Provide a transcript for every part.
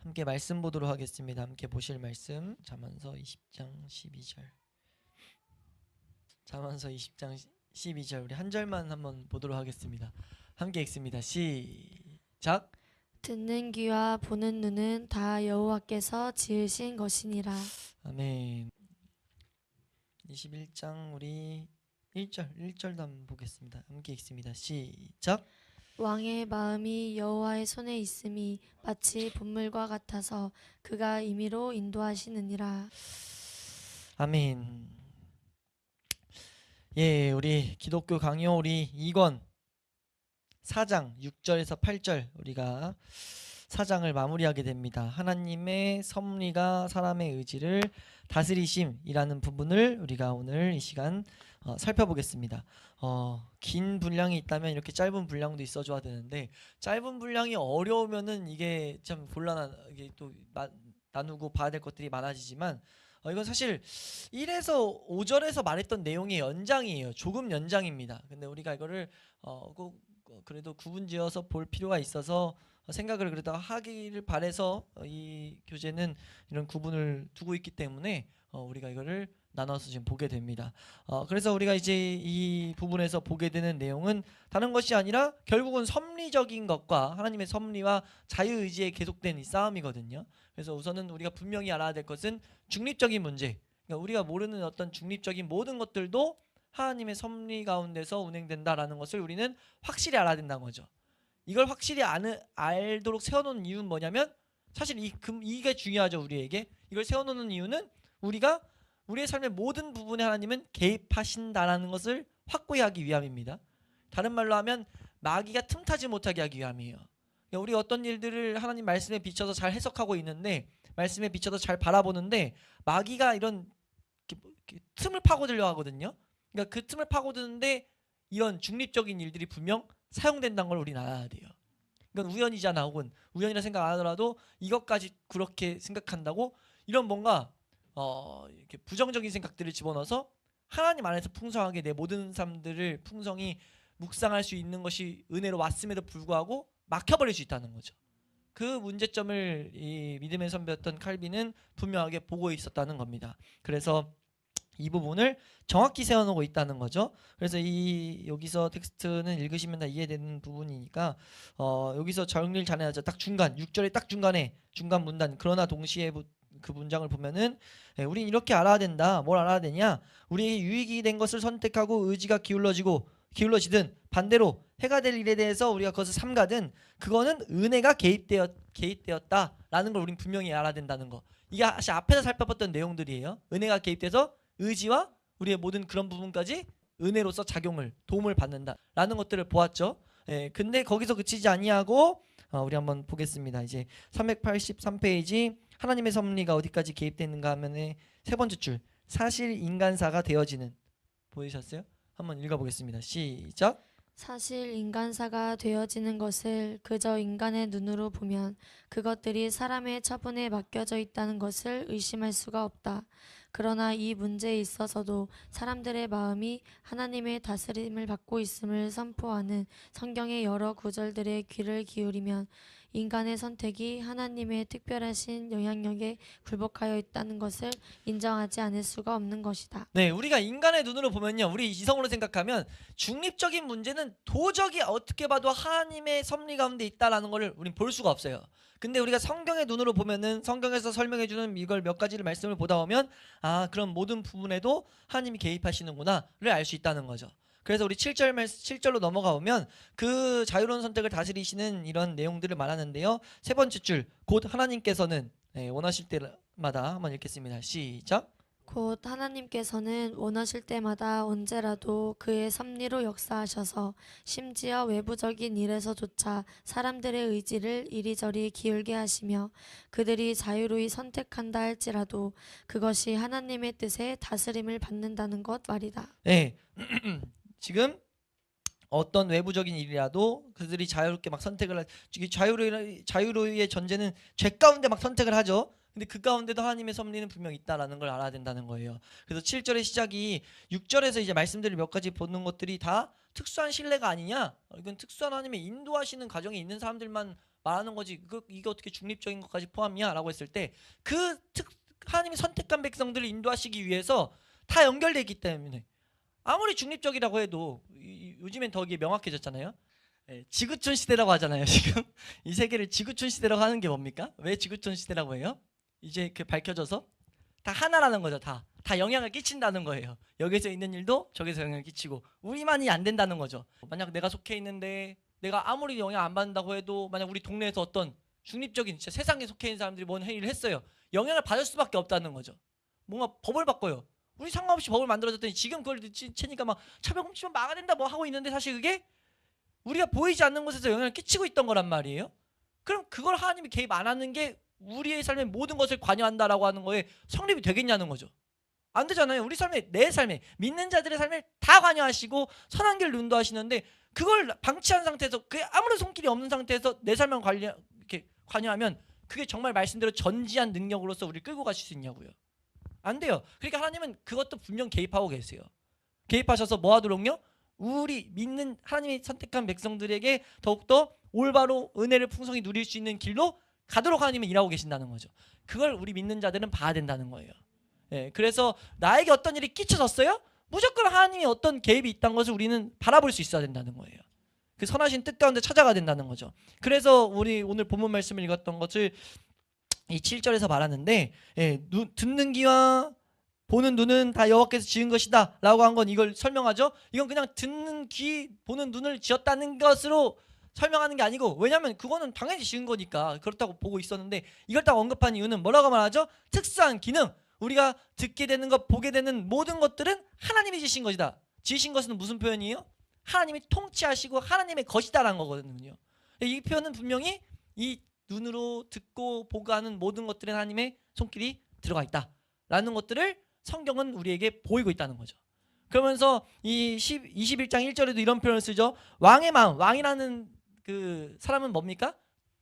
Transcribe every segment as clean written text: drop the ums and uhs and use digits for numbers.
함께 말씀 보도록 하겠습니다. 함께 보실 말씀 잠언서 20장 12절. 잠언서 20장 12절 우리 한 절만 한번 보도록 하겠습니다. 함께 읽습니다. 시작. 듣는 귀와 보는 눈은 다 여호와께서 지으신 것이니라. 아멘. 21장 우리 1절도 한번 보겠습니다. 함께 읽습니다. 시작. 왕의 마음이 여호와의 손에 있음이 마치 분물과 같아서 그가 임의로 인도하시느니라. 아멘. 예, 우리 기독교 강요 우리 2권 4장 6절에서 8절 우리가 4장을 마무리하게 됩니다. 하나님의 섭리가 사람의 의지를 다스리심이라는 부분을 우리가 오늘 이 시간 살펴보겠습니다. 긴 분량이 있다면 이렇게 짧은 분량도 있어줘야 되는데 짧은 분량이 어려우면은 이게 참 곤란한 이게 또 나누고 봐야 될 것들이 많아지지만 이건 사실 1에서 5절에서 말했던 내용의 연장이에요. 조금 연장입니다. 근데 우리가 이거를 꼭 그래도 구분지어서 볼 필요가 있어서 생각을 그래도 하기를 바래서 이 교재는 이런 구분을 두고 있기 때문에 우리가 이거를 나눠서 지금 보게 됩니다. 그래서 우리가 이제 이 부분에서 보게 되는 내용은 다른 것이 아니라 결국은 섭리적인 것과 하나님의 섭리와 자유의지에 계속된 이 싸움이거든요. 그래서 우선은 우리가 분명히 알아야 될 것은 중립적인 문제, 그러니까 우리가 모르는 어떤 중립적인 모든 것들도 하나님의 섭리 가운데서 운행된다라는 것을 우리는 확실히 알아야 된다는 거죠. 이걸 확실히 알도록 세워놓은 이유는 뭐냐면 사실 이게 중요하죠. 우리에게 이걸 세워놓는 이유는 우리가 우리의 삶의 모든 부분에 하나님은 개입하신다라는 것을 확고히 하기 위함입니다. 다른 말로 하면 마귀가 틈타지 못하게 하기 위함이에요. 그러니까 우리 어떤 일들을 하나님 말씀에 비춰서 잘 해석하고 있는데 말씀에 비춰서 잘 바라보는데 마귀가 이런 틈을 파고들려 하거든요. 그러니까 그 틈을 파고드는데 이런 중립적인 일들이 분명 사용된다는 걸 우리는 알아야 돼요. 이건 우연이잖아, 혹은 우연이라 생각 안 하더라도 이것까지 그렇게 생각한다고 이런 뭔가 이렇게 부정적인 생각들을 집어넣어서 하나님 안에서 풍성하게 내 모든 삶들을 풍성히 묵상할 수 있는 것이 은혜로 왔음에도 불구하고 막혀버릴 수 있다는 거죠. 그 문제점을 이 믿음의 선배였던 칼빈은 분명하게 보고 있었다는 겁니다. 그래서 이 부분을 정확히 세워놓고 있다는 거죠. 그래서 여기서 텍스트는 읽으시면 다 이해되는 부분이니까 여기서 정리를 잘해야죠. 딱 중간 6절의 딱 중간에 중간 문단 그러나 동시에 그 문장을 보면은 우린 이렇게 알아야 된다. 뭘 알아야 되냐? 우리에게 유익이 된 것을 선택하고 의지가 기울어지든 반대로 해가 될 일에 대해서 우리가 그것을 삼가든 그거는 은혜가 개입되었다라는 걸 우린 분명히 알아야 된다는 거. 이게 사실 앞에서 살펴봤던 내용들이에요. 은혜가 개입돼서 의지와 우리의 모든 그런 부분까지 은혜로서 도움을 받는다라는 것들을 보았죠. 근데 거기서 그치지 아니하고 우리 한번 보겠습니다. 이제 383페이지 하나님의 섭리가 어디까지 개입되는가 하면은 세 번째 줄 사실 인간사가 되어지는 보이셨어요? 한번 읽어보겠습니다. 시작. 사실 인간사가 되어지는 것을 그저 인간의 눈으로 보면 그것들이 사람의 처분에 맡겨져 있다는 것을 의심할 수가 없다. 그러나 이 문제에 있어서도 사람들의 마음이 하나님의 다스림을 받고 있음을 선포하는 성경의 여러 구절들의 귀를 기울이면 인간의 선택이 하나님의 특별하신 영향력에 굴복하여 있다는 것을 인정하지 않을 수가 없는 것이다. 네, 우리가 인간의 눈으로 보면요, 우리 이성으로 생각하면 중립적인 문제는 도저히 어떻게 봐도 하나님의 섭리 가운데 있다라는 것을 우린 볼 수가 없어요. 근데 우리가 성경의 눈으로 보면은 성경에서 설명해주는 이걸 몇 가지를 말씀을 보다 보면 그런 모든 부분에도 하나님이 개입하시는구나를 알 수 있다는 거죠. 그래서 우리 7절로 넘어가 보면 그 자유로운 선택을 다스리시는 이런 내용들을 말하는데요. 세 번째 줄 곧 하나님께서는 원하실 때마다 한번 읽겠습니다. 시작. 곧 하나님께서는 원하실 때마다 언제라도 그의 섭리로 역사하셔서 심지어 외부적인 일에서조차 사람들의 의지를 이리저리 기울게 하시며 그들이 자유로이 선택한다 할지라도 그것이 하나님의 뜻에 다스림을 받는다는 것 말이다. 네. 지금 어떤 외부적인 일이라도 그들이 자유롭게 막 선택을 자유로의 전제는 죄 가운데 막 선택을 하죠. 근데 그 가운데도 하나님의 섭리는 분명 있다라는 걸 알아야 된다는 거예요. 그래서 7절의 시작이 6절에서 이제 말씀드릴 몇 가지 보는 것들이 다 특수한 신뢰가 아니냐? 이건 특수한 하나님의 인도하시는 과정에 있는 사람들만 말하는 거지. 이게 어떻게 중립적인 것까지 포함이야? 라고 했을 때 하나님이 선택한 백성들을 인도하시기 위해서 다 연결되어 있기 때문에 아무리 중립적이라고 해도 요즘엔 더 이게 명확해졌잖아요. 예, 지구촌 시대라고 하잖아요. 지금 이 세계를 지구촌 시대라고 하는 게 뭡니까? 왜 지구촌 시대라고 해요? 이제 밝혀져서 다 하나라는 거죠. 다 영향을 끼친다는 거예요. 여기서 있는 일도 저기서 영향을 끼치고 우리만이 안 된다는 거죠. 만약 내가 속해 있는데 내가 아무리 영향 안 받는다고 해도 만약 우리 동네에서 어떤 중립적인 진짜 세상에 속해 있는 사람들이 뭔 행위를 했어요. 영향을 받을 수밖에 없다는 거죠. 뭔가 법을 바꿔요. 우리 상관없이 법을 만들어줬더니 지금 그걸 치니까 막 차별금지만 막아야 된다 뭐 하고 있는데 사실 그게 우리가 보이지 않는 곳에서 영향을 끼치고 있던 거란 말이에요. 그럼 그걸 하나님이 개입 안 하는 게 우리의 삶의 모든 것을 관여한다라고 하는 거에 성립이 되겠냐는 거죠. 안 되잖아요. 우리 삶에 내 삶에 믿는 자들의 삶에 다 관여하시고 선한 길을 인도하시는데 그걸 방치한 상태에서 그게 아무런 손길이 없는 상태에서 내 삶만 이렇게 관여하면 그게 정말 말씀대로 전지한 능력으로서 우리를 끌고 가실 수 있냐고요. 안 돼요. 그러니까 하나님은 그것도 분명 개입하고 계세요. 개입하셔서 뭐 하도록요? 우리 믿는 하나님이 선택한 백성들에게 더욱더 올바로 은혜를 풍성히 누릴 수 있는 길로 가도록 하나님은 일하고 계신다는 거죠. 그걸 우리 믿는 자들은 봐야 된다는 거예요. 예, 그래서 나에게 어떤 일이 끼쳐졌어요? 무조건 하나님이 어떤 개입이 있다는 것을 우리는 바라볼 수 있어야 된다는 거예요. 그 선하신 뜻 가운데 찾아가야 된다는 거죠. 그래서 우리 오늘 본문 말씀을 읽었던 것을 이 7절에서 말하는데 듣는 귀와 보는 눈은 다 여호와께서 지은 것이다 라고 한 건 이걸 설명하죠. 이건 그냥 듣는 귀 보는 눈을 지었다는 것으로 설명하는 게 아니고 왜냐하면 그거는 당연히 지은 거니까 그렇다고 보고 있었는데 이걸 딱 언급한 이유는 뭐라고 말하죠? 특수한 기능 우리가 듣게 되는 것 보게 되는 모든 것들은 하나님이 지으신 것이다. 지으신 것은 무슨 표현이에요? 하나님이 통치하시고 하나님의 것이다라는 거거든요. 이 표현은 분명히 이 눈으로 듣고 보고 하는 모든 것들에 하나님의 손길이 들어가 있다라는 것들을 성경은 우리에게 보이고 있다는 거죠. 그러면서 이 21장 1절에도 이런 표현을 쓰죠. 왕의 마음, 왕이라는 그 사람은 뭡니까?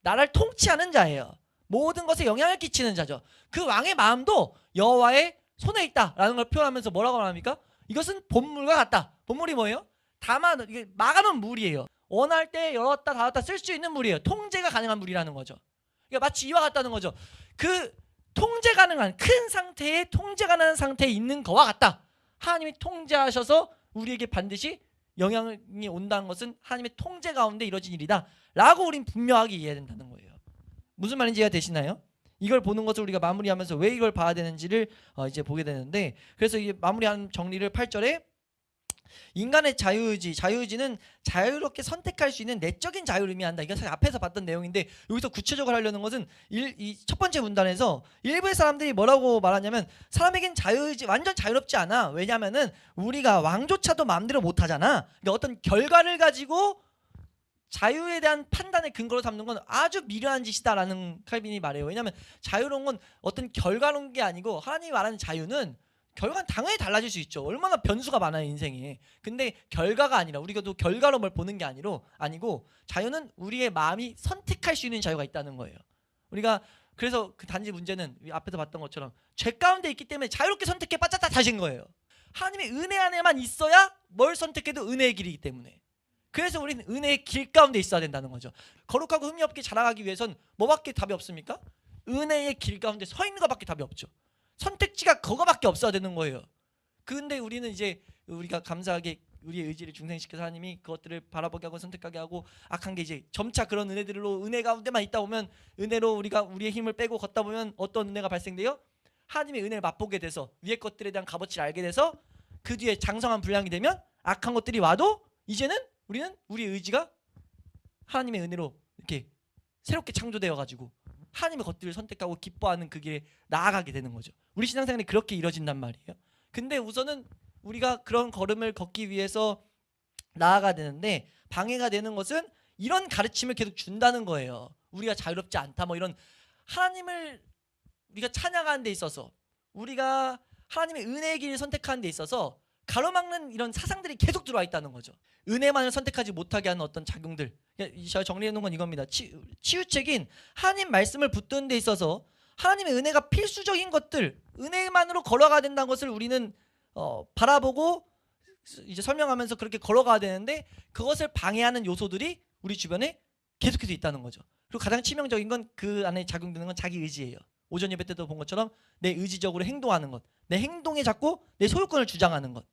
나라를 통치하는 자예요. 모든 것에 영향을 끼치는 자죠. 그 왕의 마음도 여호와의 손에 있다라는 걸 표현하면서 뭐라고 말합니까? 이것은 본물과 같다. 본물이 뭐예요? 이게 막아놓은 물이에요. 원할 때 열었다 닫았다 쓸 수 있는 물이에요. 통제가 가능한 물이라는 거죠. 그러니까 마치 이와 같다는 거죠. 그 통제 가능한 큰 상태에 통제 가능한 상태에 있는 거와 같다. 하나님이 통제하셔서 우리에게 반드시 영향이 온다는 것은 하나님의 통제 가운데 이루어진 일이다 라고 우린 분명하게 이해해야 된다는 거예요. 무슨 말인지 이해가 되시나요? 이걸 보는 것을 우리가 마무리하면서 왜 이걸 봐야 되는지를 이제 보게 되는데 그래서 이 마무리한 정리를 8절에 인간의 자유의지는 자유롭게 선택할 수 있는 내적인 자유를 의미한다. 이건 사실 앞에서 봤던 내용인데 여기서 구체적으로 하려는 것은 이 첫 번째 문단에서 일부의 사람들이 뭐라고 말하냐면 사람에겐 자유의지 완전 자유롭지 않아. 왜냐하면은 우리가 왕조차도 마음대로 못하잖아. 그러니까 어떤 결과를 가지고 자유에 대한 판단의 근거로 삼는 건 아주 미련한 짓이다라는 칼빈이 말해요. 왜냐하면 자유로운 건 어떤 결과로운 게 아니고 하나님이 말하는 자유는 결과는 당연히 달라질 수 있죠. 얼마나 변수가 많아요 인생에. 근데 결과가 아니라 우리가 또 결과로 뭘 보는 게 아니고 자유는 우리의 마음이 선택할 수 있는 자유가 있다는 거예요. 우리가 그래서 그 단지 문제는 앞에서 봤던 것처럼 죄 가운데 있기 때문에 자유롭게 선택해 빠졌다 다신 거예요. 하나님의 은혜 안에만 있어야 뭘 선택해도 은혜의 길이기 때문에. 그래서 우리는 은혜의 길 가운데 있어야 된다는 거죠. 거룩하고 흠이 없게 자라가기 위해선 뭐밖에 답이 없습니까? 은혜의 길 가운데 서 있는 것밖에 답이 없죠. 선택지가 그거밖에 없어야 되는 거예요. 근데 우리는 이제 우리가 감사하게 우리의 의지를 중생시켜서 하나님이 그것들을 바라보게 하고 선택하게 하고 악한 게 이제 점차 그런 은혜들로 은혜 가운데만 있다 보면 은혜로 우리가 우리의 힘을 빼고 걷다 보면 어떤 은혜가 발생돼요? 하나님의 은혜를 맛보게 돼서 위의 것들에 대한 값어치를 알게 돼서 그 뒤에 장성한 분량이 되면 악한 것들이 와도 이제는 우리는 우리의 의지가 하나님의 은혜로 이렇게 새롭게 창조되어 가지고 하나님의 것들을 선택하고 기뻐하는 그 길에 나아가게 되는 거죠. 우리 신앙생활이 그렇게 이루어진단 말이에요. 근데 우선은 우리가 그런 걸음을 걷기 위해서 나아가야 되는데 방해가 되는 것은 이런 가르침을 계속 준다는 거예요. 우리가 자유롭지 않다 뭐 이런 하나님을 우리가 찬양하는 데 있어서 우리가 하나님의 은혜의 길을 선택하는 데 있어서 가로막는 이런 사상들이 계속 들어와 있다는 거죠. 은혜만을 선택하지 못하게 하는 어떤 작용들. 제가 정리해 놓은 건 이겁니다. 치유책인 하나님 말씀을 붙드는 데 있어서 하나님의 은혜가 필수적인 것들, 은혜만으로 걸어가야 된다는 것을 우리는 바라보고 이제 설명하면서 그렇게 걸어가야 되는데 그것을 방해하는 요소들이 우리 주변에 계속해서 있다는 거죠. 그리고 가장 치명적인 건 그 안에 작용되는 건 자기 의지예요. 오전 예배 때도 본 것처럼 내 의지적으로 행동하는 것, 내 행동에 자꾸 내 소유권을 주장하는 것.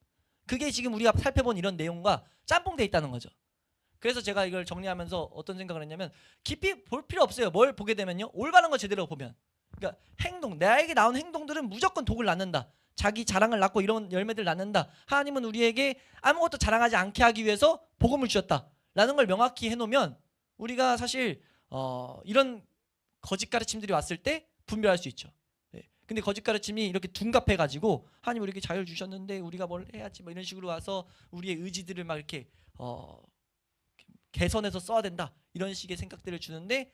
그게 지금 우리가 살펴본 이런 내용과 짬뽕돼 있다는 거죠. 그래서 제가 이걸 정리하면서 어떤 생각을 했냐면 깊이 볼 필요 없어요. 뭘 보게 되면요, 올바른 거 제대로 보면. 그러니까 행동, 나에게 나온 행동들은 무조건 독을 낳는다. 자기 자랑을 낳고 이런 열매들 낳는다. 하나님은 우리에게 아무것도 자랑하지 않게 하기 위해서 복음을 주셨다라는 걸 명확히 해놓으면 우리가 사실 이런 거짓 가르침들이 왔을 때 분별할 수 있죠. 네. 근데 거짓 가르침이 이렇게 둔갑해가지고 하나님 우리에게 자유를 주셨는데 우리가 뭘 해야지 뭐 이런 식으로 와서 우리의 의지들을 막 이렇게 개선해서 써야 된다 이런 식의 생각들을 주는데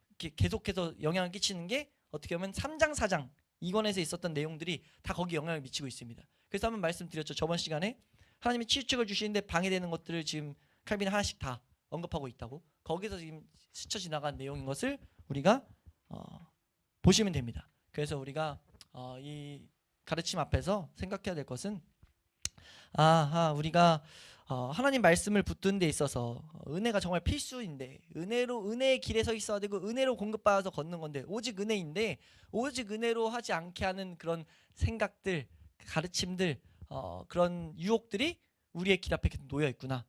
이렇게 계속해서 영향을 끼치는 게 어떻게 보면 3장 4장 2권에서 있었던 내용들이 다 거기 영향을 미치고 있습니다. 그래서 한번 말씀드렸죠. 저번 시간에 하나님이 치유책을 주시는데 방해되는 것들을 지금 칼빈이 하나씩 다 언급하고 있다고. 거기서 지금 스쳐 지나간 내용인 것을 우리가 보시면 됩니다. 그래서 우리가 이 가르침 앞에서 생각해야 될 것은 우리가 하나님 말씀을 붙드는 데 있어서 은혜가 정말 필수인데 은혜의 길에 서 있어야 되고 은혜로 공급받아서 걷는 건데 오직 은혜인데 오직 은혜로 하지 않게 하는 그런 생각들, 가르침들, 그런 유혹들이 우리의 길 앞에 계속 놓여 있구나.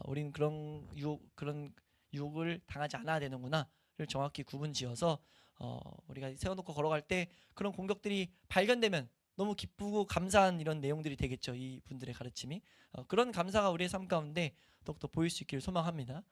우리는 그런 유혹을 당하지 않아야 되는구나를 정확히 구분지어서 우리가 세워놓고 걸어갈 때 그런 공격들이 발견되면 너무 기쁘고 감사한 이런 내용들이 되겠죠. 이 분들의 가르침이 그런 감사가 우리의 삶 가운데 더욱더 보일 수 있기를 소망합니다.